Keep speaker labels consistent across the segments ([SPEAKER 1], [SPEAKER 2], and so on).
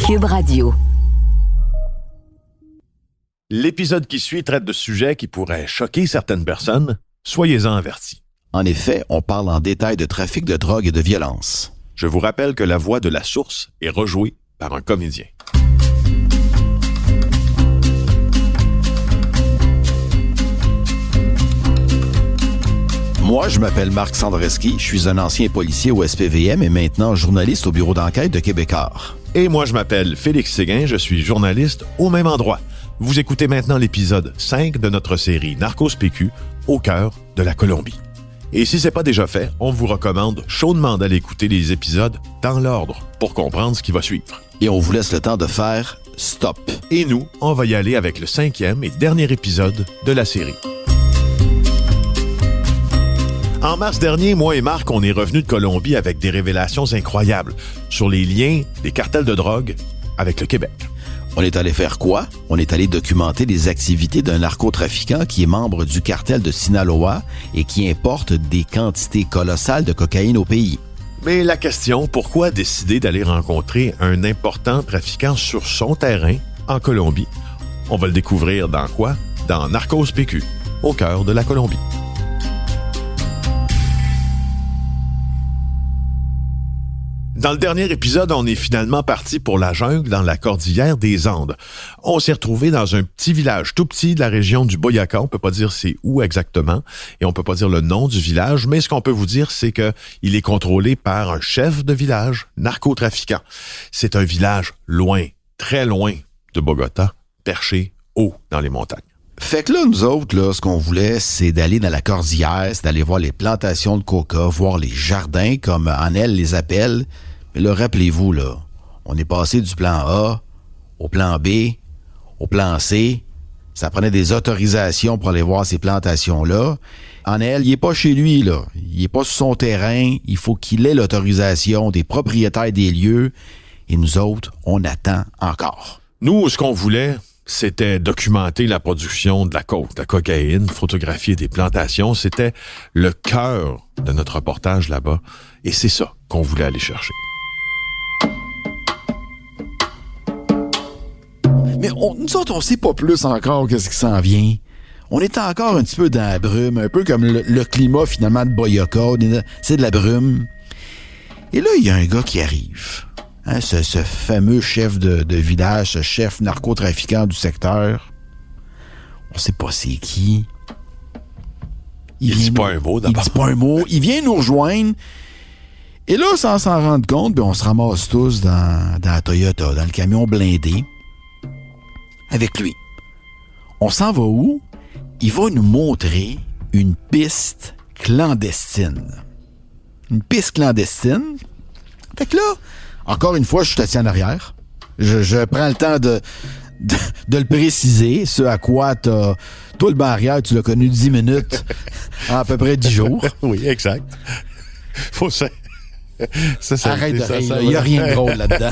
[SPEAKER 1] Cube Radio.
[SPEAKER 2] L'épisode qui suit traite de sujets qui pourraient choquer certaines personnes. Soyez-en avertis.
[SPEAKER 3] En effet, on parle en détail de trafic de drogue et de violence.
[SPEAKER 2] Je vous rappelle que la voix de la source est rejouée par un comédien.
[SPEAKER 3] Moi, je m'appelle Marc Sandreski, je suis un ancien policier au SPVM et maintenant journaliste au bureau d'enquête de Québécois.
[SPEAKER 2] Et moi, je m'appelle Félix Séguin, je suis journaliste au même endroit. Vous écoutez maintenant l'épisode 5 de notre série Narcos PQ, au cœur de la Colombie. Et si c'est pas déjà fait, on vous recommande chaudement d'aller écouter les épisodes dans l'ordre pour comprendre ce qui va suivre.
[SPEAKER 3] Et on vous laisse le temps de faire stop.
[SPEAKER 2] Et nous, on va y aller avec le 5e et dernier épisode de la série. En mars dernier, moi et Marc, on est revenus de Colombie avec des révélations incroyables sur les liens des cartels de drogue avec le Québec.
[SPEAKER 3] On est allé faire quoi? On est allé documenter les activités d'un narcotrafiquant qui est membre du cartel de Sinaloa et qui importe des quantités colossales de cocaïne au pays.
[SPEAKER 2] Mais la question, pourquoi décider d'aller rencontrer un important trafiquant sur son terrain en Colombie? On va le découvrir dans quoi? Dans Narcos PQ, au cœur de la Colombie. Dans le dernier épisode, on est finalement parti pour la jungle dans la cordillère des Andes. On s'est retrouvé dans un petit village tout petit de la région du Boyaca. On peut pas dire c'est où exactement et on peut pas dire le nom du village, mais ce qu'on peut vous dire, c'est que il est contrôlé par un chef de village narcotrafiquant. C'est un village loin, très loin de Bogota, perché haut dans les montagnes.
[SPEAKER 3] Fait que là, nous autres, là, ce qu'on voulait, c'est d'aller dans la cordillère, c'est d'aller voir les plantations de coca, voir les jardins, comme Annelle les appelle. Mais là, rappelez-vous, là, on est passé du plan A au plan B, au plan C. Ça prenait des autorisations pour aller voir ces plantations-là. Annelle, il est pas chez lui, là. Il est pas sur son terrain. Il faut qu'il ait l'autorisation des propriétaires des lieux. Et nous autres, on attend encore.
[SPEAKER 2] Nous, ce qu'on voulait, c'était documenter la production de la coke, de la cocaïne, photographier des plantations. C'était le cœur de notre reportage là-bas. Et c'est ça qu'on voulait aller chercher.
[SPEAKER 3] Mais nous autres, on sait pas plus encore qu'est-ce qui s'en vient. On est encore un petit peu dans la brume, un peu comme le climat finalement de Boyaca. C'est de la brume. Et là, il y a un gars qui arrive. Hein, ce fameux chef de village, ce chef narcotrafiquant du secteur. On sait pas c'est qui.
[SPEAKER 2] Il dit pas un mot d'abord.
[SPEAKER 3] Il dit pas un mot. Il vient nous rejoindre. Et là, sans s'en rendre compte, on se ramasse tous dans la Toyota, dans le camion blindé, avec lui. On s'en va où? Il va nous montrer une piste clandestine. Une piste clandestine. Fait que là, encore une fois, je suis assis en arrière. Je prends le temps de le préciser, ce à quoi toi, le barrière, tu l'as connu 10 minutes en à peu près 10 jours.
[SPEAKER 2] Oui, exact. Faut ça.
[SPEAKER 3] Arrête de rire, il n'y a rien de drôle là-dedans.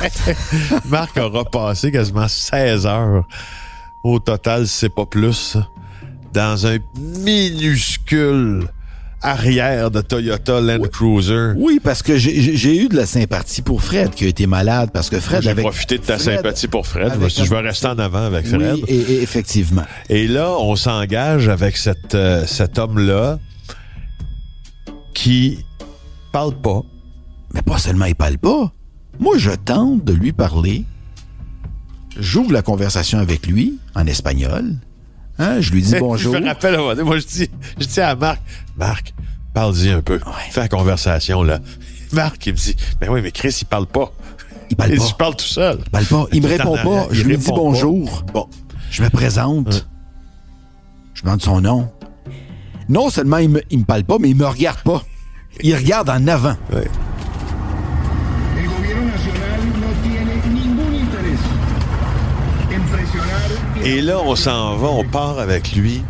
[SPEAKER 2] Marc aura passé quasiment 16 heures au total, si c'est pas plus, dans un minuscule arrière de Toyota Land Cruiser.
[SPEAKER 3] Oui, parce que j'ai eu de la sympathie pour Fred, qui a été malade, parce que Fred...
[SPEAKER 2] J'ai profité de ta sympathie pour Fred. Je vais rester en avant avec Fred.
[SPEAKER 3] Oui, et effectivement.
[SPEAKER 2] Et là, on s'engage avec cet homme-là qui parle pas.
[SPEAKER 3] Mais pas seulement il parle pas. Moi, je tente de lui parler. J'ouvre la conversation avec lui, en espagnol. Hein? Je lui dis bonjour.
[SPEAKER 2] Je me rappelle, moi, je dis à Marc, parle-y un peu. Ouais. Fais la conversation, là. Marc, il me dit, mais Chris, il parle pas.
[SPEAKER 3] Il parle pas.
[SPEAKER 2] Je parle tout seul.
[SPEAKER 3] Il parle pas. Il me répond pas. Je lui dis bonjour. Bon. Je me présente. Je demande son nom. Non seulement il me parle pas, mais il me regarde pas. Il regarde en avant.
[SPEAKER 2] Ouais. Et là, on s'en va, on part avec lui.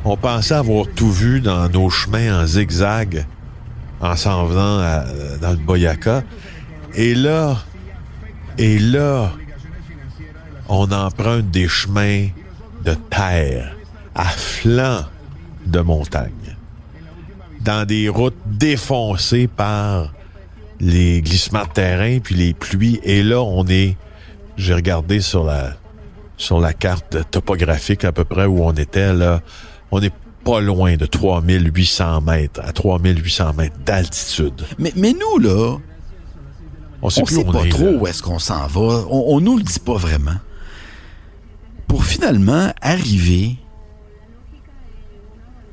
[SPEAKER 2] On pensait avoir tout vu dans nos chemins en zigzag en s'en venant dans le Boyaca. Et là, on emprunte des chemins de terre à flanc de montagne, dans des routes défoncées par les glissements de terrain puis les pluies. Et là, on est J'ai regardé sur la carte topographique à peu près où on était, là. On n'est pas loin de 3800 mètres, à 3800 mètres d'altitude.
[SPEAKER 3] Mais nous, là,
[SPEAKER 2] on sait
[SPEAKER 3] pas trop
[SPEAKER 2] là.
[SPEAKER 3] où est-ce qu'on s'en va. On nous le dit pas vraiment. Pour finalement arriver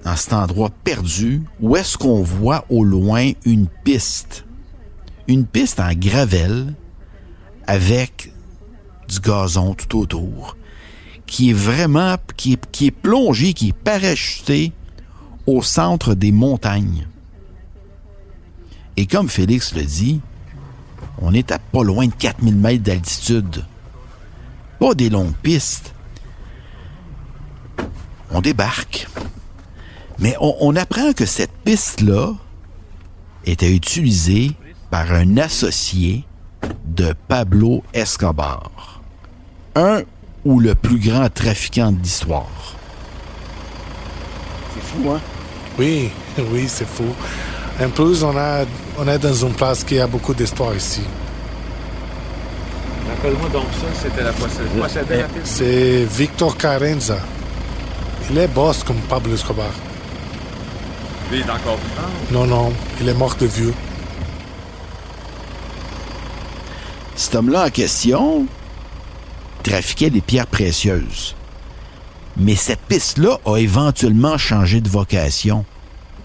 [SPEAKER 3] dans cet endroit perdu, où est-ce qu'on voit au loin une piste? Une piste en gravelle avec du gazon tout autour, qui est vraiment, qui est plongé, qui est parachuté au centre des montagnes. Et comme Félix le dit, on est à pas loin de 4000 mètres d'altitude. Pas des longues pistes. On débarque. Mais on apprend que cette piste-là était utilisée par un associé de Pablo Escobar, un ou le plus grand trafiquant de l'histoire. C'est fou, hein?
[SPEAKER 1] Oui, oui, c'est fou. En plus, on est dans une place qui a beaucoup d'histoire ici.
[SPEAKER 4] Rappelle-moi donc ça, c'était la possédée.
[SPEAKER 1] C'est Victor Carranza. Il est boss comme Pablo Escobar.
[SPEAKER 4] Lui, il est encore vivant?
[SPEAKER 1] Non, il est mort de vieux.
[SPEAKER 3] Cet homme-là en question trafiquait des pierres précieuses. Mais cette piste-là a éventuellement changé de vocation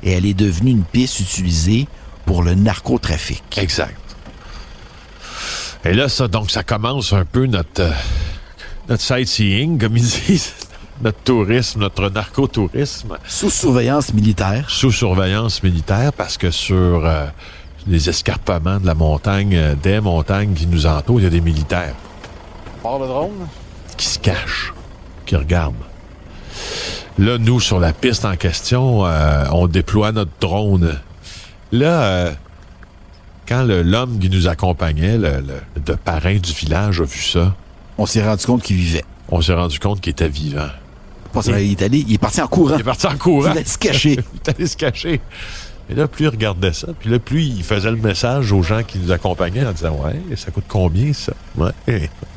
[SPEAKER 3] et elle est devenue une piste utilisée pour le narcotrafic.
[SPEAKER 2] Exact. Et là, ça commence un peu notre sightseeing, comme ils disent, notre tourisme, notre narcotourisme.
[SPEAKER 3] Sous surveillance militaire.
[SPEAKER 2] Sous surveillance militaire, parce que sur les escarpements de la montagne, des montagnes qui nous entourent, il y a des militaires.
[SPEAKER 4] Hors le drone?
[SPEAKER 2] Qui se cachent, qui regardent. Là, nous, sur la piste en question, on déploie notre drone. Là, quand l'homme qui nous accompagnait, le parrain du village, a vu ça,
[SPEAKER 3] on s'est rendu compte qu'il vivait.
[SPEAKER 2] On s'est rendu compte qu'il était vivant.
[SPEAKER 3] Il est parti en courant.
[SPEAKER 2] Il est parti en courant.
[SPEAKER 3] Il allait se cacher.
[SPEAKER 2] Il est allé se cacher. Et là, plus il regardait ça, puis là, plus il faisait le message aux gens qui nous accompagnaient en disant « Ouais, ça coûte combien, ça? Ouais,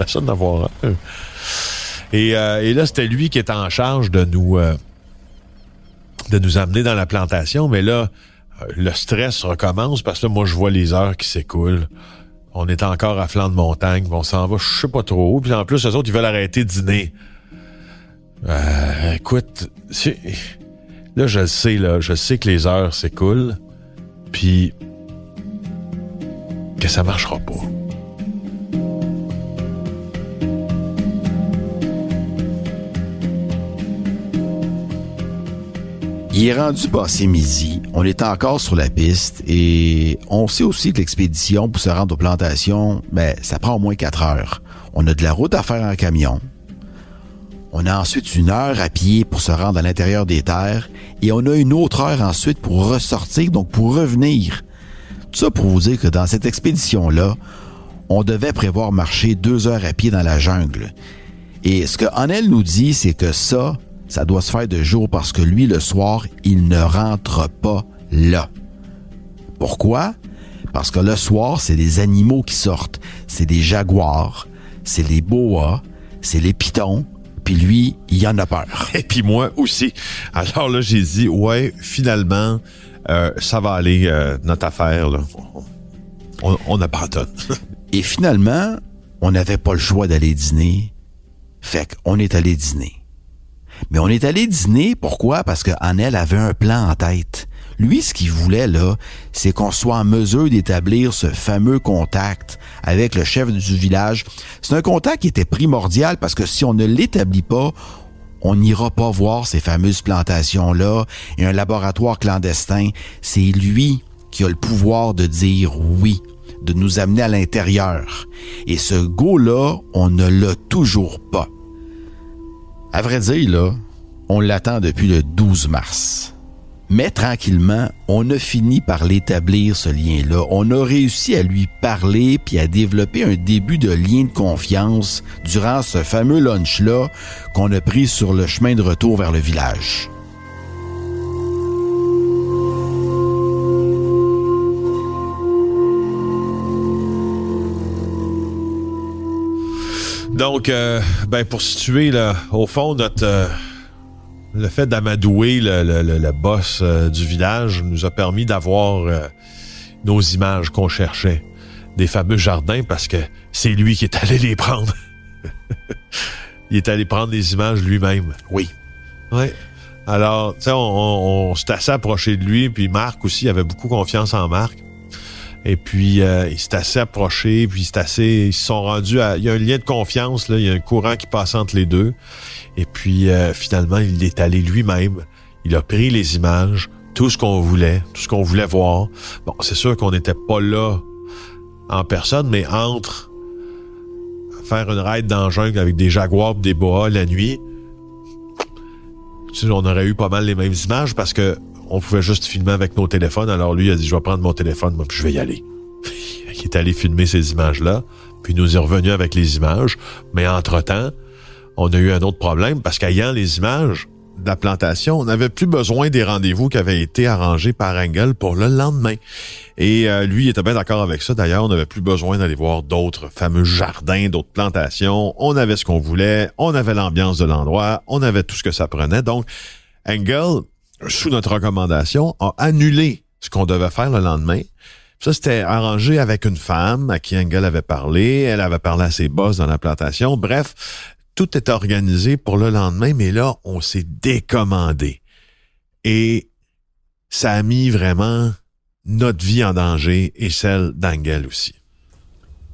[SPEAKER 2] ça d'en avoir un. » Et là, c'était lui qui était en charge de nous amener dans la plantation. Mais là, le stress recommence parce que là, moi, je vois les heures qui s'écoulent. On est encore à flanc de montagne, on s'en va, je sais pas trop. Puis en plus, eux autres, ils veulent arrêter de dîner. Écoute, là, je sais que les heures s'écoulent, puis que ça marchera pas.
[SPEAKER 3] Il est rendu passé midi, on est encore sur la piste et on sait aussi que l'expédition pour se rendre aux plantations, ça prend au moins 4 heures. On a de la route à faire en camion. On a ensuite 1 heure à pied pour se rendre à l'intérieur des terres et on a 1 autre heure ensuite pour ressortir, donc pour revenir. Tout ça pour vous dire que dans cette expédition-là, on devait prévoir marcher 2 heures à pied dans la jungle. Et ce que Anel nous dit, c'est que ça doit se faire de jour parce que lui, le soir, il ne rentre pas là. Pourquoi? Parce que le soir, c'est des animaux qui sortent. C'est des jaguars, c'est les boas, c'est les pitons, puis lui, il en a peur.
[SPEAKER 2] Et puis moi aussi. Alors là, j'ai dit, ouais, finalement, ça va aller, notre affaire, là. On abandonne.
[SPEAKER 3] Et finalement, on n'avait pas le choix d'aller dîner. Fait qu'on est allé dîner. Mais on est allé dîner, pourquoi? Parce que Anel avait un plan en tête. Lui, ce qu'il voulait, là, c'est qu'on soit en mesure d'établir ce fameux contact avec le chef du village. C'est un contact qui était primordial parce que si on ne l'établit pas, on n'ira pas voir ces fameuses plantations-là et un laboratoire clandestin. C'est lui qui a le pouvoir de dire oui, de nous amener à l'intérieur. Et ce go-là, on ne l'a toujours pas. À vrai dire, là, on l'attend depuis le 12 mars. Mais tranquillement, on a fini par l'établir, ce lien-là. On a réussi à lui parler puis à développer un début de lien de confiance durant ce fameux lunch-là qu'on a pris sur le chemin de retour vers le village.
[SPEAKER 2] Donc, pour situer, là, au fond, le fait d'amadouer le boss du village nous a permis d'avoir nos images qu'on cherchait, des fameux jardins, parce que c'est lui qui est allé les prendre. Il est allé prendre les images lui-même.
[SPEAKER 3] Oui.
[SPEAKER 2] Oui. Alors, tu sais, on s'est assez approché de lui, puis Marc aussi avait beaucoup confiance en Marc. Et puis, il s'est assez approché, puis ils se sont rendus à... Il y a un lien de confiance, là, il y a un courant qui passe entre les deux. Et puis, finalement, il est allé lui-même. Il a pris les images, tout ce qu'on voulait voir. Bon, c'est sûr qu'on n'était pas là en personne, mais entre faire une raid dans la jungle avec des jaguars et des boas la nuit, on aurait eu pas mal les mêmes images parce que on pouvait juste filmer avec nos téléphones. Alors lui, il a dit, je vais prendre mon téléphone, moi, puis je vais y aller. Il est allé filmer ces images-là, puis il nous est revenu avec les images. Mais entre-temps, on a eu un autre problème parce qu'ayant les images de la plantation, on n'avait plus besoin des rendez-vous qui avaient été arrangés par Engel pour le lendemain. Et lui, il était bien d'accord avec ça. D'ailleurs, on n'avait plus besoin d'aller voir d'autres fameux jardins, d'autres plantations. On avait ce qu'on voulait, on avait l'ambiance de l'endroit, on avait tout ce que ça prenait. Donc, Engel, sous notre recommandation, a annulé ce qu'on devait faire le lendemain. Ça, c'était arrangé avec une femme à qui Engel avait parlé. Elle avait parlé à ses boss dans la plantation. Bref, tout était organisé pour le lendemain, mais là, on s'est décommandé. Et ça a mis vraiment notre vie en danger et celle d'Engel aussi.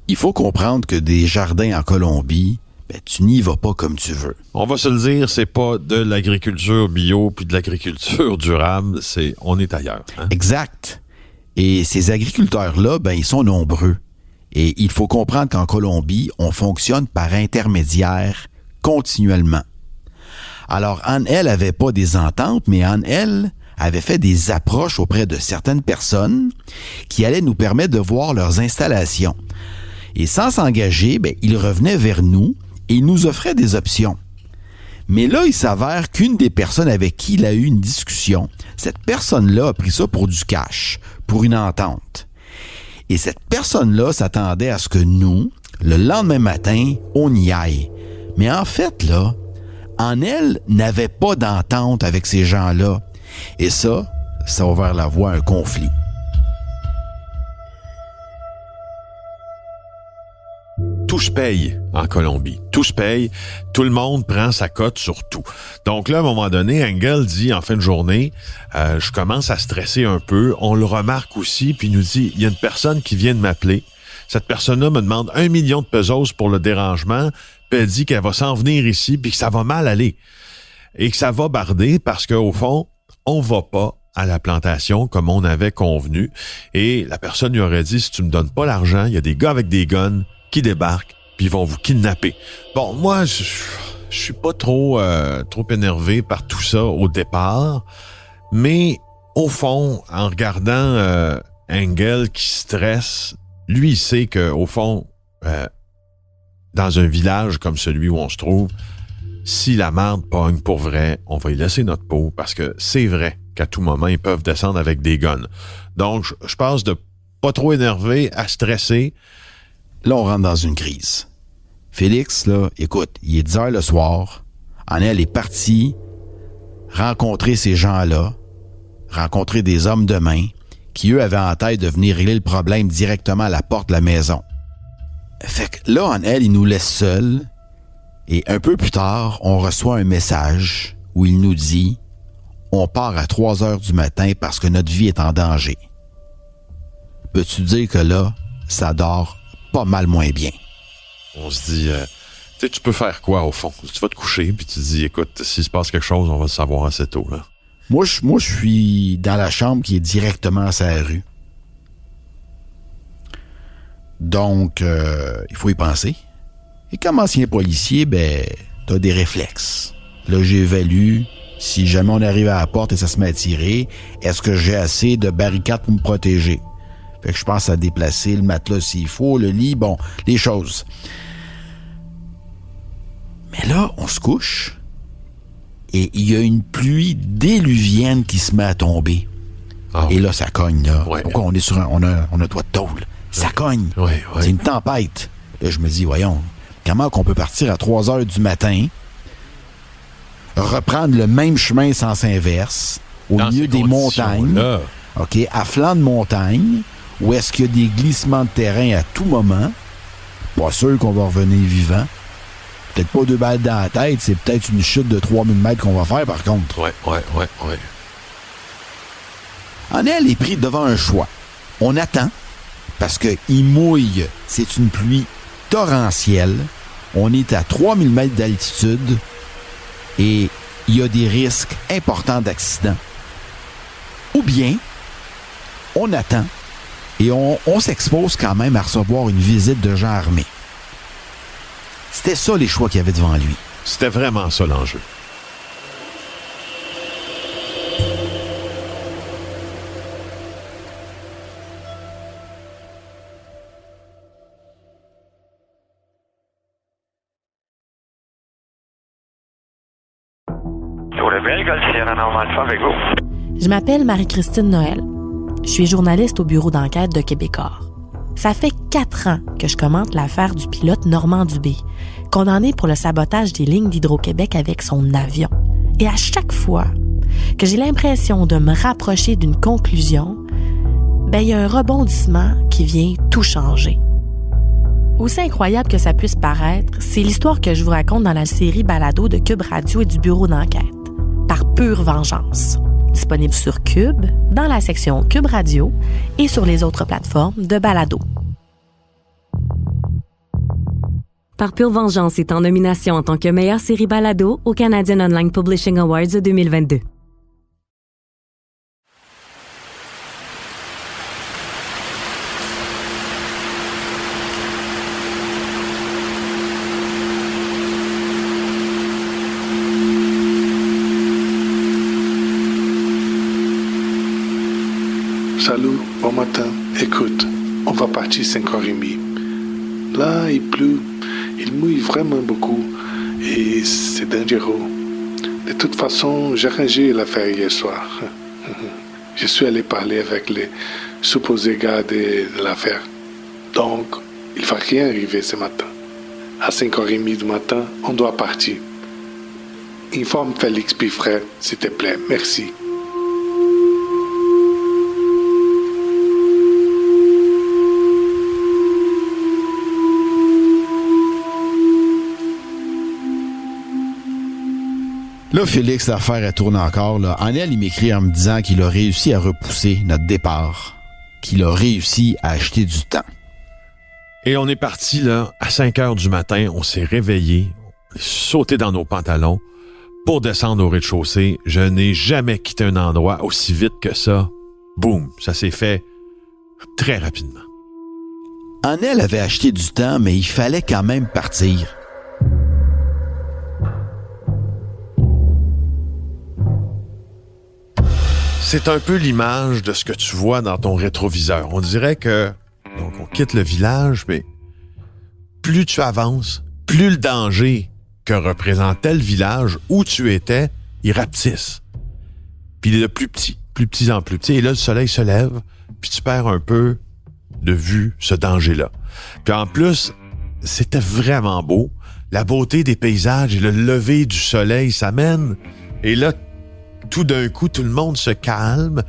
[SPEAKER 3] Il faut comprendre que des jardins en Colombie, tu n'y vas pas comme tu veux.
[SPEAKER 2] On va se le dire, c'est pas de l'agriculture bio puis de l'agriculture durable, on est ailleurs. Hein?
[SPEAKER 3] Exact. Et ces agriculteurs-là, ils sont nombreux. Et il faut comprendre qu'en Colombie, on fonctionne par intermédiaire continuellement. Alors, Anne-Elle avait pas des ententes, mais Anne-Elle avait fait des approches auprès de certaines personnes qui allaient nous permettre de voir leurs installations. Et sans s'engager, ils revenaient vers nous et ils nous offraient des options. Mais là, il s'avère qu'une des personnes avec qui il a eu une discussion, cette personne-là a pris ça pour du cash, pour une entente. Et cette personne-là s'attendait à ce que nous, le lendemain matin, on y aille. Mais en fait, là, Anne-Elle n'avait pas d'entente avec ces gens-là. Et ça a ouvert la voie à un conflit.
[SPEAKER 2] Tout se paye en Colombie. Tout se paye. Tout le monde prend sa cote sur tout. Donc là, à un moment donné, Engel dit en fin de journée, je commence à stresser un peu. On le remarque aussi, puis il nous dit, il y a une personne qui vient de m'appeler. Cette personne-là me demande 1 million de pesos pour le dérangement, puis elle dit qu'elle va s'en venir ici, puis que ça va mal aller. Et que ça va barder parce qu'au fond, on va pas à la plantation comme on avait convenu. Et la personne lui aurait dit, si tu me donnes pas l'argent, il y a des gars avec des guns qui débarquent, puis ils vont vous kidnapper. Bon, moi, je suis pas trop énervé par tout ça au départ, mais au fond, en regardant Engel qui stresse, lui, il sait qu'au fond, dans un village comme celui où on se trouve, si la merde pogne pour vrai, on va y laisser notre peau, parce que c'est vrai qu'à tout moment, ils peuvent descendre avec des guns. Donc, je passe de pas trop énervé à stressé.
[SPEAKER 3] Là, on rentre dans une crise. Félix, là, écoute, il est 10 heures le soir. Anne-Elle est partie rencontrer ces gens-là, rencontrer des hommes de main qui, eux, avaient en tête de venir régler le problème directement à la porte de la maison. Fait que là, Anne-Elle, il nous laisse seuls. Et un peu plus tard, on reçoit un message où il nous dit « On part à 3 heures du matin parce que notre vie est en danger. » Peux-tu dire que là, ça dort pas mal moins bien?
[SPEAKER 2] On se dit, tu peux faire quoi au fond? Tu vas te coucher puis tu te dis, écoute, s'il se passe quelque chose, on va le savoir assez tôt. Là.
[SPEAKER 3] Moi, je suis dans la chambre qui est directement sur la rue. Donc, il faut y penser. Et comme ancien policier, t'as des réflexes. Là, j'évalue si jamais on arrive à la porte et ça se met à tirer, est-ce que j'ai assez de barricades pour me protéger? Fait que je pense à déplacer le matelas s'il faut, le lit, bon, les choses. Mais là, on se couche et il y a une pluie déluvienne qui se met à tomber. Ah oui. Et là, ça cogne, là. Ouais. Pourquoi on est sur on a toit de tôle? Ça cogne.
[SPEAKER 2] Ouais.
[SPEAKER 3] C'est une tempête. Là, je me dis, voyons, comment qu'on peut partir à 3 heures du matin, reprendre le même chemin sens inverse, au milieu des montagnes, OK, à flanc de montagne, où est-ce qu'il y a des glissements de terrain à tout moment. Pas sûr qu'on va revenir vivant. Peut-être pas 2 balles dans la tête, c'est peut-être une chute de 3000 mètres qu'on va faire, par contre.
[SPEAKER 2] Ouais.
[SPEAKER 3] Anel est pris devant un choix. On attend, parce qu'il mouille. C'est une pluie torrentielle. On est à 3000 mètres d'altitude et il y a des risques importants d'accident. Ou bien, on attend et on s'expose quand même à recevoir une visite de gens armés. C'était ça les choix qu'il y avait devant lui.
[SPEAKER 2] C'était vraiment ça l'enjeu.
[SPEAKER 5] Je m'appelle Marie-Christine Noël. Je suis journaliste au bureau d'enquête de Québecor. Ça fait 4 ans que je commente l'affaire du pilote Normand Dubé, condamné pour le sabotage des lignes d'Hydro-Québec avec son avion. Et à chaque fois que j'ai l'impression de me rapprocher d'une conclusion, il y a un rebondissement qui vient tout changer. Aussi incroyable que ça puisse paraître, c'est l'histoire que je vous raconte dans la série Balado de Cube Radio et du bureau d'enquête, Par pure vengeance. Disponible sur Cube, dans la section Cube Radio et sur les autres plateformes de balado.
[SPEAKER 6] Par pure vengeance est en nomination en tant que meilleure série balado au Canadian Online Publishing Awards 2022.
[SPEAKER 1] Salut, bon matin. Écoute, on va partir 5h30. Là, il pleut, il mouille vraiment beaucoup et c'est dangereux. De toute façon, j'ai rangé l'affaire hier soir. Je suis allé parler avec les supposés gars de l'affaire. Donc, il ne va rien arriver ce matin. À 5h30 du matin, on doit partir. Informe Félix puis Fred, s'il te plaît. Merci.
[SPEAKER 3] Là, Félix, l'affaire, elle tourne encore. Là. Anel, il m'écrit en me disant qu'il a réussi à repousser notre départ, qu'il a réussi à acheter du temps.
[SPEAKER 2] Et on est parti, là, à 5 heures du matin. On s'est réveillés, sauté dans nos pantalons pour descendre au rez-de-chaussée. Je n'ai jamais quitté un endroit aussi vite que ça. Boum! Ça s'est fait très rapidement.
[SPEAKER 3] Anel avait acheté du temps, mais il fallait quand même partir.
[SPEAKER 2] C'est un peu l'image de ce que tu vois dans ton rétroviseur. On dirait que donc on quitte le village, mais plus tu avances, plus le danger que représentait le village où tu étais, il rapetisse. Puis il est de plus petit en plus petit. Et là, le soleil se lève, puis tu perds un peu de vue ce danger-là. Puis en plus, c'était vraiment beau. La beauté des paysages et le lever du soleil s'amène. Et là, tout d'un coup, tout le monde se calme.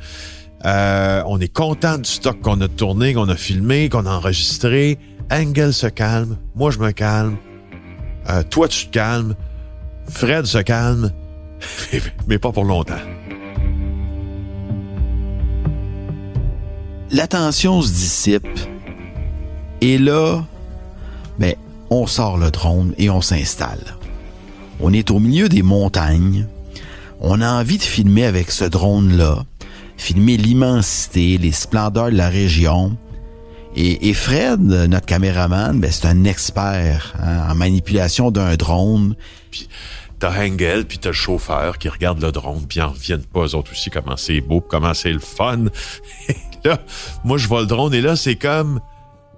[SPEAKER 2] On est content du stock qu'on a tourné, qu'on a filmé, qu'on a enregistré. Engel se calme. Moi, je me calme. Toi, tu te calmes. Fred se calme. Mais pas pour longtemps.
[SPEAKER 3] La tension se dissipe. Et là, on sort le drone et on s'installe. On est au milieu des montagnes. On a envie de filmer avec ce drone-là, filmer l'immensité, les splendeurs de la région. Et Fred, notre caméraman, c'est un expert en manipulation d'un drone.
[SPEAKER 2] Puis t'as Engel, puis t'as le chauffeur qui regarde le drone, puis ils en reviennent pas, eux autres aussi, comment c'est beau, comment c'est le fun. Et là, moi, je vois le drone, et là, c'est comme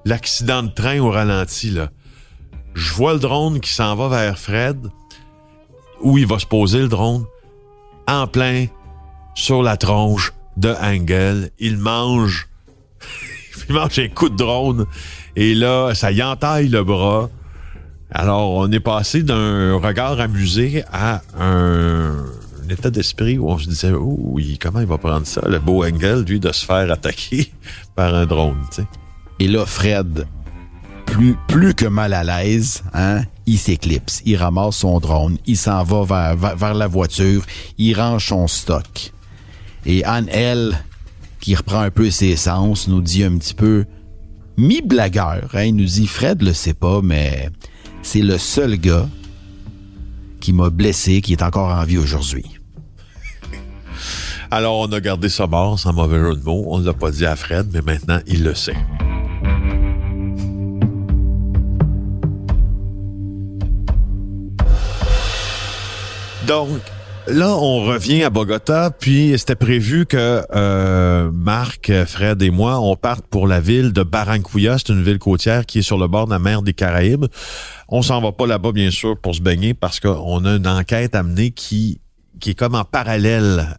[SPEAKER 2] l'accident de train au ralenti, là. Je vois le drone qui s'en va vers Fred, où il va se poser, le drone, en plein sur la tronche de Engel. Il mange un coup de drone et là, ça y entaille le bras. Alors, on est passé d'un regard amusé à un état d'esprit où on se disait, oh, oui, comment il va prendre ça, le beau Engel, lui, de se faire attaquer par un drone, tu sais.
[SPEAKER 3] Et là, Fred, plus que mal à l'aise, hein, il s'éclipse, il ramasse son drone, il s'en va vers la voiture, il range son stock. Et Anne, elle, qui reprend un peu ses sens, nous dit un petit peu mi-blagueur, hein, il nous dit, Fred le sait pas, mais c'est le seul gars qui m'a blessé, qui est encore en vie aujourd'hui.
[SPEAKER 2] Alors, on a gardé ça mort, sans mauvais jeu de mots. On ne l'a pas dit à Fred, mais maintenant, il le sait. Donc, là, on revient à Bogota, puis c'était prévu que Marc, Fred et moi, on parte pour la ville de Barranquilla. C'est une ville côtière qui est sur le bord de la mer des Caraïbes. On s'en va pas là-bas, bien sûr, pour se baigner, parce qu'on a une enquête à mener qui est comme en parallèle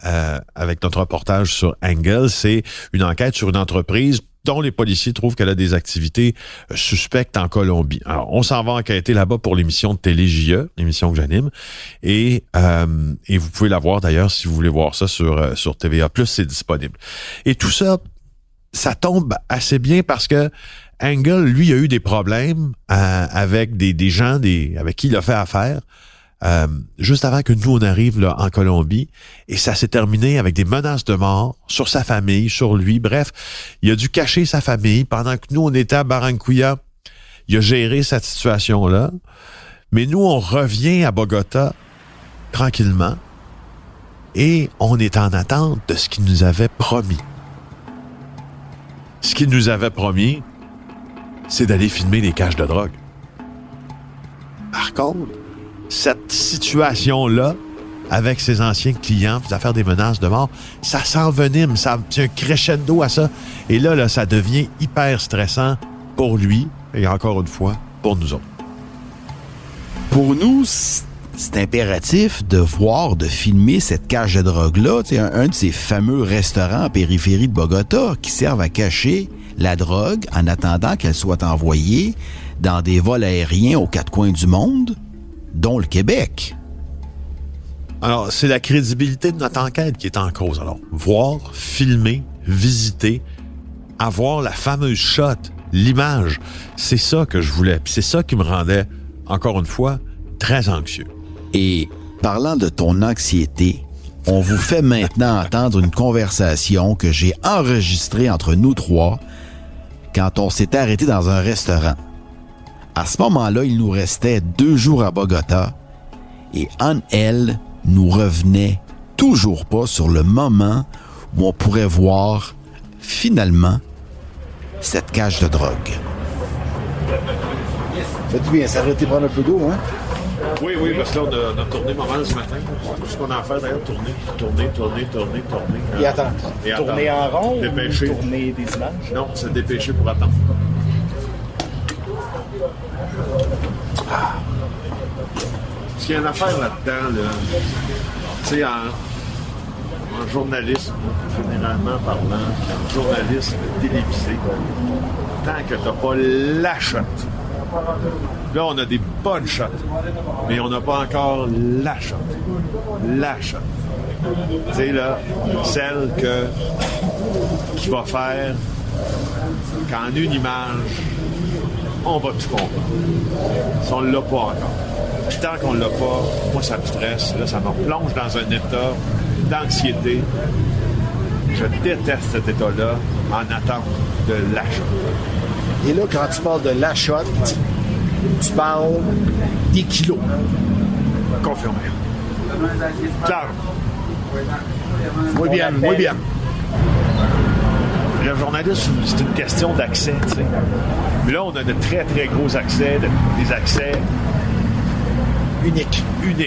[SPEAKER 2] avec notre reportage sur Engel. C'est une enquête sur une entreprise dont les policiers trouvent qu'elle a des activités suspectes en Colombie. Alors, on s'en va enquêter là-bas pour l'émission de télé JE, l'émission que j'anime, et vous pouvez la voir d'ailleurs si vous voulez voir ça sur TVA+, c'est disponible. Et tout ça, ça tombe assez bien parce que Engel, lui, a eu des problèmes avec des gens avec qui il a fait affaire juste avant que nous, on arrive là, en Colombie. Et ça s'est terminé avec des menaces de mort sur sa famille, sur lui. Bref, il a dû cacher sa famille. Pendant que nous, on était à Barranquilla, il a géré cette situation-là. Mais nous, on revient à Bogota tranquillement et on est en attente de ce qu'il nous avait promis. Ce qu'il nous avait promis, c'est d'aller filmer les caches de drogue. Par contre, cette situation-là, avec ses anciens clients, faisant faire des menaces de mort, ça s'envenime, c'est un crescendo à ça. Et là, ça devient hyper stressant pour lui et encore une fois, pour nous autres.
[SPEAKER 3] Pour nous, c'est impératif de voir, de filmer cette cache de drogue-là, un de ces fameux restaurants en périphérie de Bogota qui servent à cacher la drogue en attendant qu'elle soit envoyée dans des vols aériens aux quatre coins du monde, dont le Québec.
[SPEAKER 2] Alors, c'est la crédibilité de notre enquête qui est en cause. Alors, voir, filmer, visiter, avoir la fameuse shot, l'image, c'est ça que je voulais. Puis c'est ça qui me rendait, encore une fois, très anxieux.
[SPEAKER 3] Et parlant de ton anxiété, on vous fait maintenant entendre une conversation que j'ai enregistrée entre nous trois quand on s'était arrêté dans un restaurant. À ce moment-là, il nous restait 2 jours à Bogota et Anne, elle, nous revenait toujours pas sur le moment où on pourrait voir, finalement, cette cache de drogue.
[SPEAKER 7] Faites bien, s'arrêter prendre un peu d'eau, hein?
[SPEAKER 2] Oui, parce que là, on a tourné pas mal ce matin. Tout ce qu'on a à faire, d'ailleurs, tourner.
[SPEAKER 7] Et attendre. Tourner en rond
[SPEAKER 2] dépêcher.
[SPEAKER 7] Ou tourner des images?
[SPEAKER 2] Non, c'est dépêcher pour attendre. Parce qu'il y a une affaire là-dedans, là. Tu sais, en journalisme, généralement parlant, en journalisme télévisé, tant que t'as pas la shot. Là, on a des bonnes shots, mais on n'a pas encore la shot. La shot. Tu sais, là, celle qui va faire qu'en une image, on va tout comprendre. Si on ne l'a pas encore. Puis tant qu'on ne l'a pas, moi, ça me stresse. Là, ça me plonge dans un état d'anxiété. Je déteste cet état-là en attente de la shot.
[SPEAKER 7] Et là, quand tu parles de la shot, tu parles des kilos.
[SPEAKER 2] Confirmé. Claire.
[SPEAKER 7] Muy bien.
[SPEAKER 2] Le journalisme, c'est une question d'accès, tu sais. Mais là, on a de très, très gros accès, des accès uniques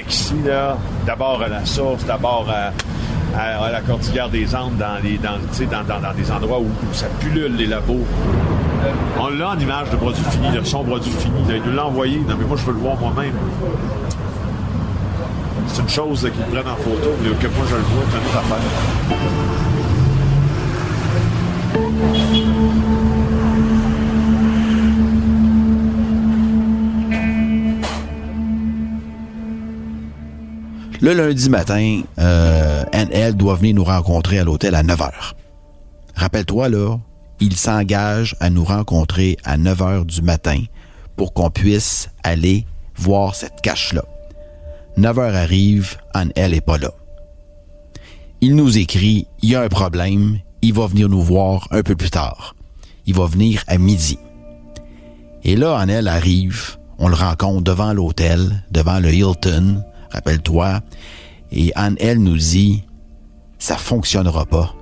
[SPEAKER 2] ici, là. D'abord à la source, d'abord à la cordillère des Andes, dans des endroits où ça pullule les labos. On l'a en image de produit fini, de son produit fini. Là, il nous l'a envoyé. Non, mais moi, je veux le voir moi-même. C'est une chose là, qu'ils me prennent en photo, mais que moi, je le vois, c'est une autre affaire.
[SPEAKER 3] Le lundi matin, elle doit venir nous rencontrer à l'hôtel à 9h. Rappelle-toi, là, il s'engage à nous rencontrer à 9h du matin pour qu'on puisse aller voir cette cache-là. 9h arrive, elle n'est pas là. Il nous écrit, il y a un problème, il va venir nous voir un peu plus tard. Il va venir à midi. Et là, elle arrive, on le rencontre devant l'hôtel, devant le Hilton, rappelle-toi, et elle nous dit, ça fonctionnera pas.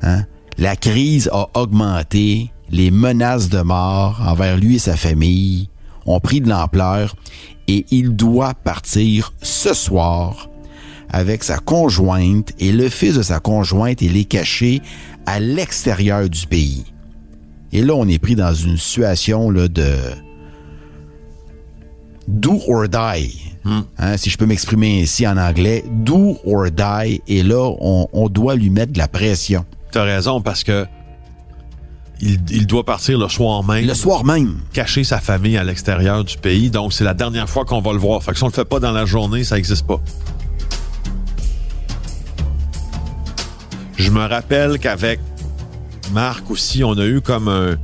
[SPEAKER 3] Hein? La crise a augmenté, les menaces de mort envers lui et sa famille ont pris de l'ampleur et il doit partir ce soir avec sa conjointe et le fils de sa conjointe et les cacher à l'extérieur du pays. Et là, on est pris dans une situation là, de do or die. Hein, si je peux m'exprimer ainsi en anglais, do or die. Et là, on doit lui mettre de la pression.
[SPEAKER 2] T'as raison, parce que il doit partir le soir même.
[SPEAKER 3] Le soir même.
[SPEAKER 2] Cacher sa famille à l'extérieur du pays. Donc, c'est la dernière fois qu'on va le voir. Fait que si on le fait pas dans la journée, ça n'existe pas. Je me rappelle qu'avec Marc aussi, on a eu comme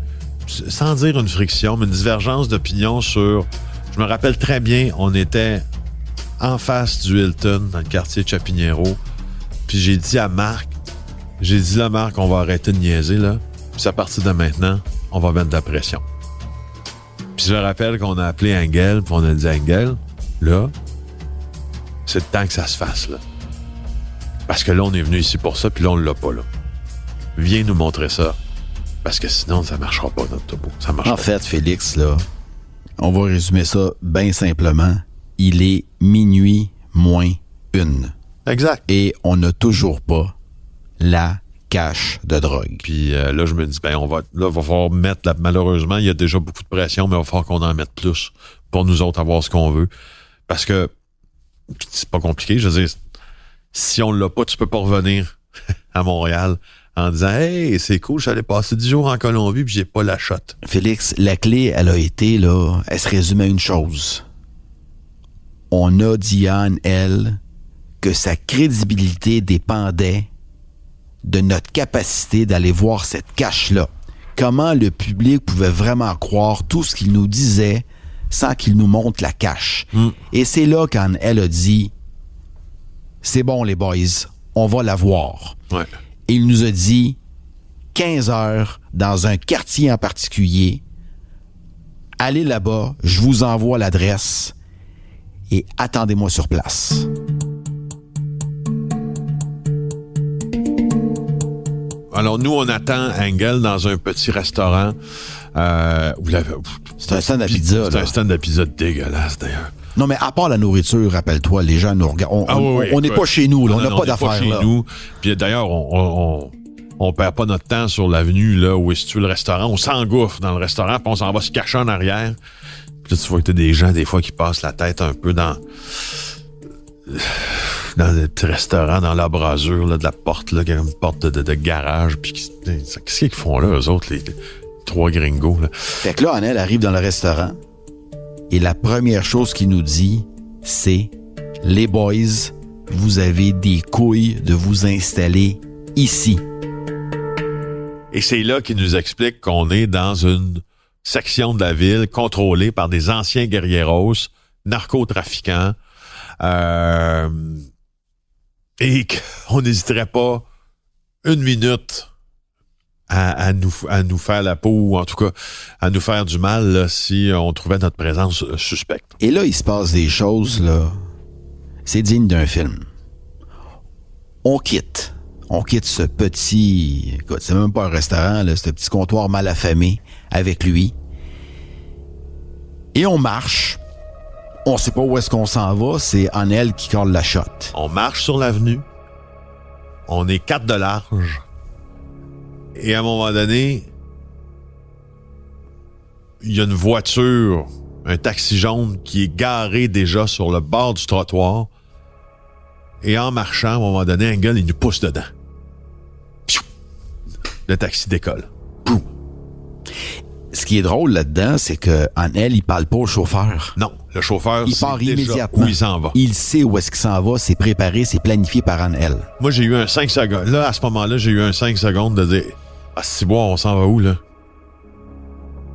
[SPEAKER 2] sans dire une friction, mais une divergence d'opinion sur... Je me rappelle très bien, on était en face du Hilton, dans le quartier de Chapiniero. Puis j'ai dit à Marc, là, Marc, on va arrêter de niaiser, là. Puis à partir de maintenant, on va mettre de la pression. Puis je me rappelle qu'on a appelé Engel, puis on a dit, Engel, là, c'est le temps que ça se fasse, là. Parce que là, on est venu ici pour ça, puis là, on l'a pas, là. Viens nous montrer ça. Parce que sinon, ça marchera pas, notre topo. Ça marchera
[SPEAKER 3] En fait, Félix, là, on va résumer ça bien simplement. Il est minuit moins 1.
[SPEAKER 2] Exact.
[SPEAKER 3] Et on n'a toujours pas la cache de drogue.
[SPEAKER 2] Puis là, je me dis, il va falloir mettre, malheureusement, il y a déjà beaucoup de pression, mais il va falloir qu'on en mette plus pour nous autres avoir ce qu'on veut. Parce que c'est pas compliqué. Je veux dire, si on l'a pas, tu peux pas revenir à Montréal en disant, hey, c'est cool, j'allais passer 10 jours en Colombie puis j'ai pas la shot.
[SPEAKER 3] Félix, la clé, elle a été, là, elle se résume à une chose. On a dit à elle que sa crédibilité dépendait de notre capacité d'aller voir cette cache-là. Comment le public pouvait vraiment croire tout ce qu'il nous disait sans qu'il nous montre la cache. Et c'est là quand elle a dit, c'est bon les boys, on va la voir.
[SPEAKER 2] Ouais.
[SPEAKER 3] Et il nous a dit 15 heures dans un quartier en particulier. Allez là-bas, je vous envoie l'adresse et attendez-moi sur place.
[SPEAKER 2] Alors, nous, on attend Engel dans un petit restaurant.
[SPEAKER 3] C'est un stand à pizza.
[SPEAKER 2] C'est un stand à pizza dégueulasse, d'ailleurs.
[SPEAKER 3] Non, mais à part la nourriture, rappelle-toi, les gens nous regardent. On n'est pas chez nous, là. On n'a pas d'affaires là.
[SPEAKER 2] Nous. Puis d'ailleurs, on perd pas notre temps sur l'avenue là où est situé le restaurant. On s'engouffre dans le restaurant, puis on s'en va se cacher en arrière. Puis là, tu vois que t'as des gens, des fois, qui passent la tête un peu dans le petit restaurant, dans l'embrasure là, de la porte, là, qui est une porte de garage. Puis qu'est-ce qu'ils font là, eux autres, les trois gringos, là?
[SPEAKER 3] Fait que là, elle arrive dans le restaurant. Et la première chose qu'il nous dit, c'est « Les boys, vous avez des couilles de vous installer ici. »
[SPEAKER 2] Et c'est là qu'il nous explique qu'on est dans une section de la ville contrôlée par des anciens guerrieros, narcotrafiquants, et qu'on n'hésiterait pas une minute à nous faire la peau, ou en tout cas à nous faire du mal là, si on trouvait notre présence suspecte.
[SPEAKER 3] Et là, il se passe des choses, là. C'est digne d'un film. On quitte ce petit... Écoute, c'est même pas un restaurant, là, ce petit comptoir mal affamé avec lui. Et on marche. On sait pas où est-ce qu'on s'en va. C'est elle qui colle la shot.
[SPEAKER 2] On marche sur l'avenue. On est 4 de large. Et à un moment donné, il y a une voiture, un taxi jaune qui est garé déjà sur le bord du trottoir. Et en marchant, à un moment donné, Engel, il nous pousse dedans. Piou! Le taxi décolle. Boum!
[SPEAKER 3] ce qui est drôle là-dedans, c'est que Anhel, il parle pas au chauffeur.
[SPEAKER 2] Non, le chauffeur,
[SPEAKER 3] Il
[SPEAKER 2] sait
[SPEAKER 3] part
[SPEAKER 2] déjà
[SPEAKER 3] immédiatement.
[SPEAKER 2] où il s'en va.
[SPEAKER 3] Il sait où est-ce qu'il s'en va, c'est préparé, c'est planifié par Anhel.
[SPEAKER 2] Moi, j'ai eu un 5 secondes. Là, à ce moment-là, j'ai eu un 5 secondes de dire « Ah, si bon, on s'en va où, là? »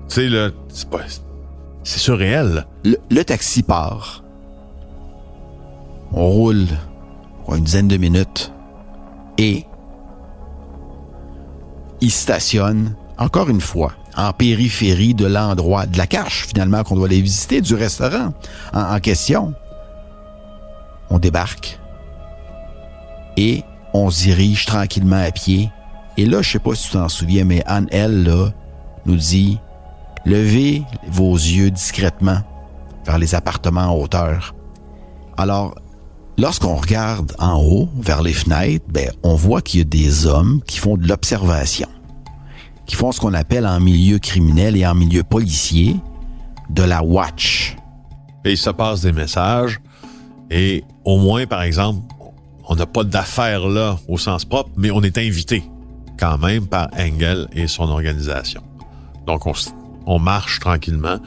[SPEAKER 2] Tu sais, là, c'est surréel.
[SPEAKER 3] Le taxi part. On roule pour une dizaine de minutes. Et il stationne, encore une fois, en périphérie de l'endroit, de la cache, finalement, qu'on doit aller visiter, du restaurant en question. On débarque et on se dirige tranquillement à pied. Et là, je sais pas si tu t'en souviens, mais Anhel, là, nous dit « Levez vos yeux discrètement vers les appartements en hauteur. » Alors, lorsqu'on regarde en haut, vers les fenêtres, ben, on voit qu'il y a des hommes qui font de l'observation, qui font ce qu'on appelle en milieu criminel et en milieu policier de la watch.
[SPEAKER 2] Et il se passe des messages. Et au moins, par exemple, on n'a pas d'affaires là au sens propre, mais on est invité quand même par Engel et son organisation. Donc, on marche tranquillement.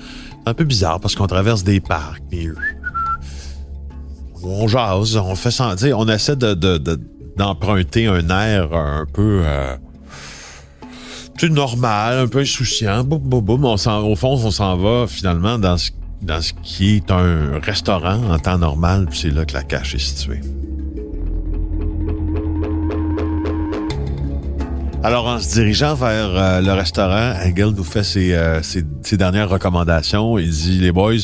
[SPEAKER 2] C'est un peu bizarre parce qu'on traverse des parcs, puis on jase, on fait sentir, on essaie d'emprunter un air un peu normal, un peu insouciant. Boum, boum, boum. Au fond, on s'en va finalement dans ce qui est un restaurant en temps normal, puis c'est là que la cache est située. Alors, en se dirigeant vers le restaurant, Engel nous fait ses dernières recommandations. Il dit, les boys,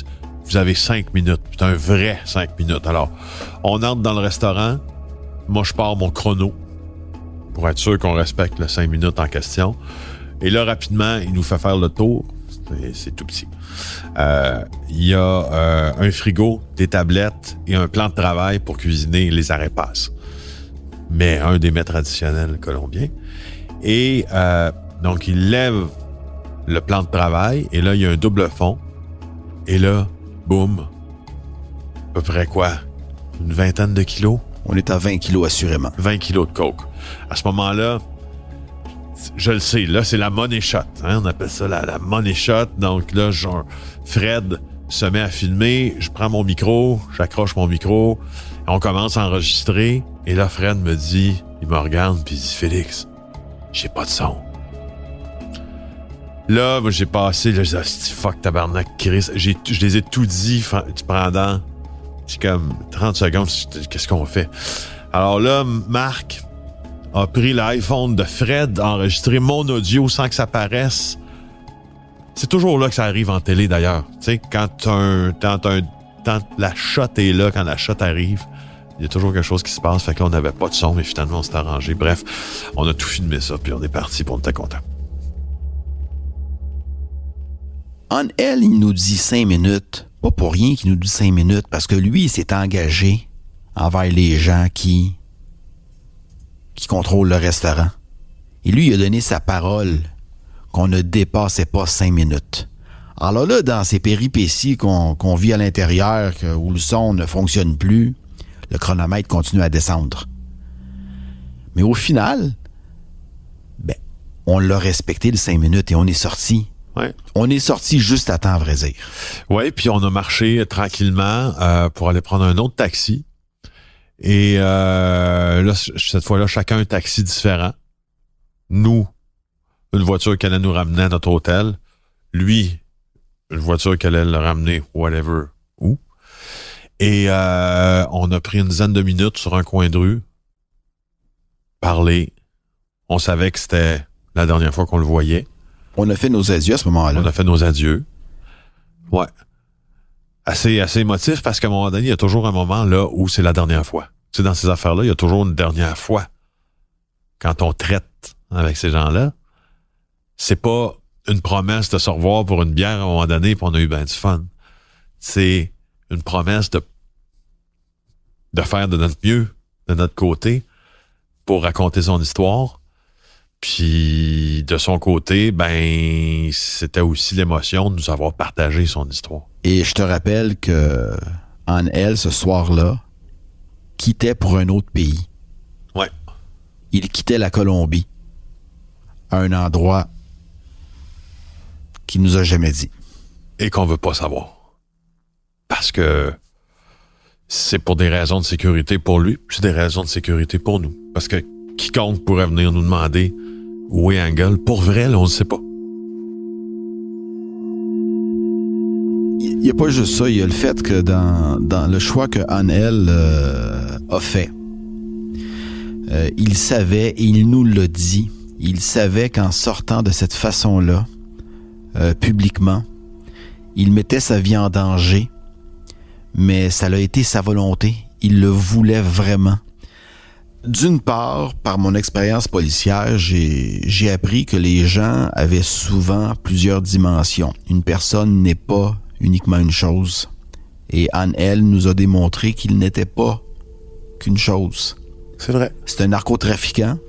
[SPEAKER 2] vous avez 5 minutes. C'est un vrai 5 minutes. Alors, on entre dans le restaurant. Moi, je pars mon chrono pour être sûr qu'on respecte le 5 minutes en question. Et là, rapidement, il nous fait faire le tour. C'est tout petit. Il y a un frigo, des tablettes et un plan de travail pour cuisiner les arepas. Mais un des mets traditionnels colombiens. Et donc, il lève le plan de travail et là, il y a un double fond. Et là, boum, à peu près quoi? Une vingtaine de kilos?
[SPEAKER 3] On est à 20 kilos assurément.
[SPEAKER 2] 20 kilos de coke. À ce moment-là, je le sais, là, c'est la money shot. Hein? On appelle ça la money shot. Donc là, Fred se met à filmer. Je prends mon micro, j'accroche mon micro. On commence à enregistrer. Et là, Fred me dit, il me regarde, puis il dit, Félix, j'ai pas de son. Là, moi, j'ai passé, là, je dis, fuck, tabarnak, Chris. Je les ai tout dit pendant, c'est comme 30 secondes. Qu'est-ce qu'on fait? Alors là, Marc a pris l'iPhone de Fred, a enregistré mon audio sans que ça paraisse. C'est toujours là que ça arrive en télé, d'ailleurs. Tu sais, quand la shot est là, quand la shot arrive, il y a toujours quelque chose qui se passe. Fait que là, on n'avait pas de son, mais finalement, on s'est arrangé. Bref, on a tout filmé ça, puis on est parti, puis on était contents.
[SPEAKER 3] Anhel, il nous dit 5 minutes. Pas pour rien qu'il nous dit 5 minutes, parce que lui, il s'est engagé envers les gens qui contrôlent le restaurant. Et lui, il a donné sa parole qu'on ne dépassait pas 5 minutes. Alors là, dans ces péripéties qu'on vit à l'intérieur, où le son ne fonctionne plus, le chronomètre continue à descendre. Mais au final, on l'a respecté le 5 minutes et on est sorti.
[SPEAKER 2] Ouais.
[SPEAKER 3] On est sorti juste à temps, à vrai dire.
[SPEAKER 2] Oui, puis on a marché tranquillement pour aller prendre un autre taxi. Et là, cette fois-là, chacun un taxi différent. Nous, une voiture qui allait nous ramener à notre hôtel. Lui, une voiture qui allait le ramener whatever où. Et on a pris une dizaine de minutes sur un coin de rue. Parler. On savait que c'était la dernière fois qu'on le voyait.
[SPEAKER 3] On a fait nos adieux à ce moment-là.
[SPEAKER 2] On a fait nos adieux. Ouais. Assez émotif parce qu'à un moment donné, il y a toujours un moment là où c'est la dernière fois. Tu sais, dans ces affaires-là, il y a toujours une dernière fois. Quand on traite avec ces gens-là, c'est pas une promesse de se revoir pour une bière à un moment donné puis on a eu ben du fun. C'est une promesse de faire de notre mieux, de notre côté, pour raconter son histoire. Puis, de son côté, ben, c'était aussi l'émotion de nous avoir partagé son histoire.
[SPEAKER 3] Et je te rappelle que Anhel, ce soir-là, quittait pour un autre pays.
[SPEAKER 2] Ouais.
[SPEAKER 3] Il quittait la Colombie à un endroit qu'il nous a jamais dit.
[SPEAKER 2] Et qu'on veut pas savoir. Parce que c'est pour des raisons de sécurité pour lui, puis c'est des raisons de sécurité pour nous. Parce que quiconque pourrait venir nous demander où est Engel, pour vrai, là, on ne sait pas.
[SPEAKER 3] Il n'y a pas juste ça, il y a le fait que dans le choix que Angel a fait, il savait, et il nous l'a dit, il savait qu'en sortant de cette façon-là, publiquement, il mettait sa vie en danger, mais ça a été sa volonté, il le voulait vraiment. D'une part, par mon expérience policière, j'ai appris que les gens avaient souvent plusieurs dimensions. Une personne n'est pas uniquement une chose. Et Angel nous a démontré qu'il n'était pas qu'une chose.
[SPEAKER 2] C'est vrai.
[SPEAKER 3] C'est un narcotrafiquant,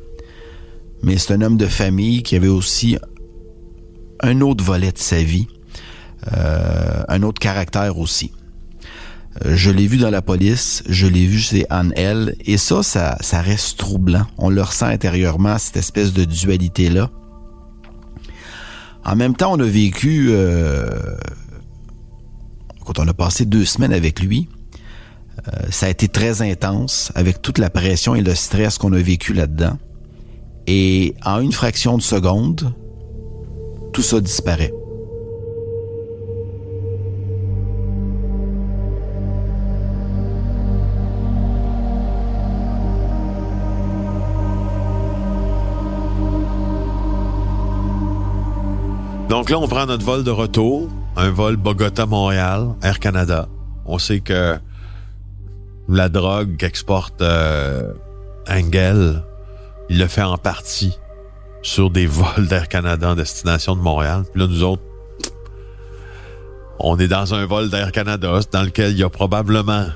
[SPEAKER 3] mais c'est un homme de famille qui avait aussi un autre volet de sa vie, un autre caractère aussi. Je l'ai vu dans la police, je l'ai vu chez Angel, et ça reste troublant. On le ressent intérieurement, cette espèce de dualité-là. En même temps, on a vécu... quand on a passé 2 semaines avec lui, ça a été très intense, avec toute la pression et le stress qu'on a vécu là-dedans. Et en une fraction de seconde, tout ça disparaît.
[SPEAKER 2] Donc là, on prend notre vol de retour, un vol Bogota-Montréal, Air Canada. On sait que la drogue qu'exporte Engel, il le fait en partie sur des vols d'Air Canada en destination de Montréal. Puis là, nous autres, on est dans un vol d'Air Canada dans lequel il y a probablement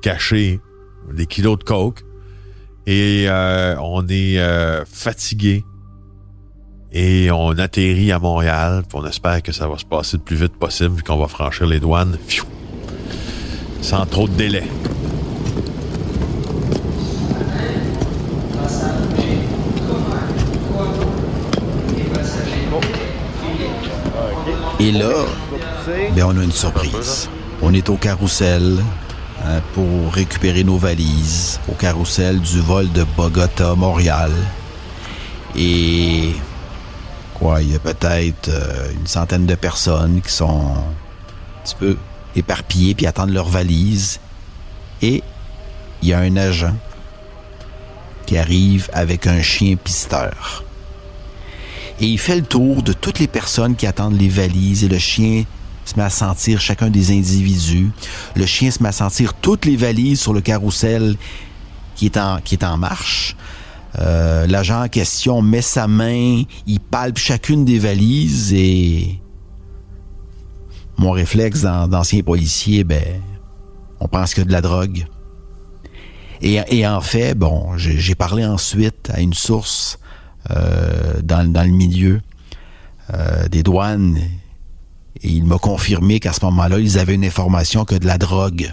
[SPEAKER 2] caché des kilos de coke et on est fatigué. Et on atterrit à Montréal, puis on espère que ça va se passer le plus vite possible, puis qu'on va franchir les douanes, sans trop de délai.
[SPEAKER 3] Et là, on a une surprise. On est au carrousel pour récupérer nos valises, au carrousel du vol de Bogota-Montréal. Et... il y a peut-être une centaine de personnes qui sont un petit peu éparpillées puis attendent leurs valises. Et il y a un agent qui arrive avec un chien pisteur. Et il fait le tour de toutes les personnes qui attendent les valises et le chien se met à sentir chacun des individus. Le chien se met à sentir toutes les valises sur le carrousel qui est en marche. L'agent en question met sa main, il palpe chacune des valises et mon réflexe d'ancien policier, on pense qu'il y a de la drogue. Et en fait, j'ai parlé ensuite à une source dans le milieu des douanes et il m'a confirmé qu'à ce moment-là, ils avaient une information que de la drogue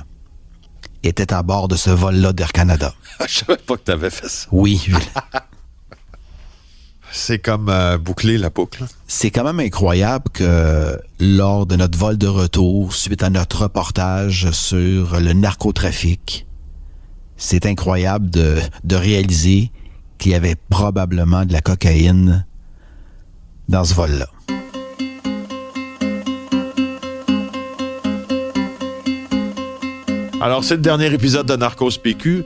[SPEAKER 3] était à bord de ce vol-là d'Air Canada.
[SPEAKER 2] Je savais pas que tu avais fait ça.
[SPEAKER 3] Oui.
[SPEAKER 2] C'est comme boucler la boucle.
[SPEAKER 3] C'est quand même incroyable que lors de notre vol de retour, suite à notre reportage sur le narcotrafic, c'est incroyable de réaliser qu'il y avait probablement de la cocaïne dans ce vol-là.
[SPEAKER 2] Alors, c'est le dernier épisode de Narcos PQ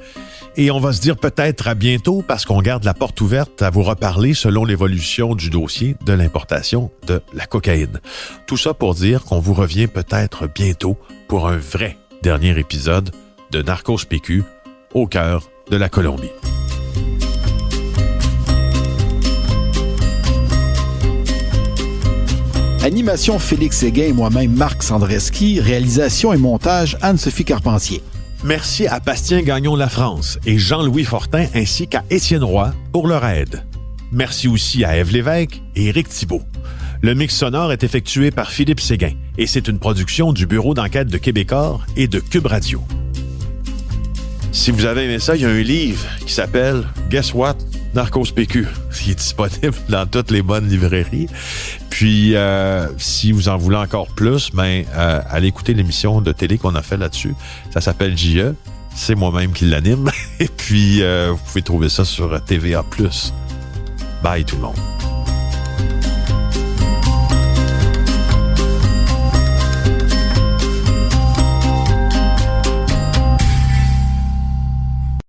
[SPEAKER 2] et on va se dire peut-être à bientôt parce qu'on garde la porte ouverte à vous reparler selon l'évolution du dossier de l'importation de la cocaïne. Tout ça pour dire qu'on vous revient peut-être bientôt pour un vrai dernier épisode de Narcos PQ au cœur de la Colombie.
[SPEAKER 3] Animation Félix Séguin et moi-même Marc Sandreski, réalisation et montage Anne-Sophie Carpentier.
[SPEAKER 2] Merci à Bastien Gagnon-Lafrance et Jean-Louis Fortin ainsi qu'à Étienne Roy pour leur aide. Merci aussi à Ève Lévesque et Éric Thibault. Le mix sonore est effectué par Philippe Séguin et c'est une production du Bureau d'enquête de Québecor et de Cube Radio. Si vous avez aimé ça, il y a un livre qui s'appelle « Guess what? Narcos PQ, qui est disponible dans toutes les bonnes librairies. Puis, si vous en voulez encore plus, allez écouter l'émission de télé qu'on a fait là-dessus. Ça s'appelle J.E. C'est moi-même qui l'anime. Et puis, vous pouvez trouver ça sur TVA+. Bye tout le monde.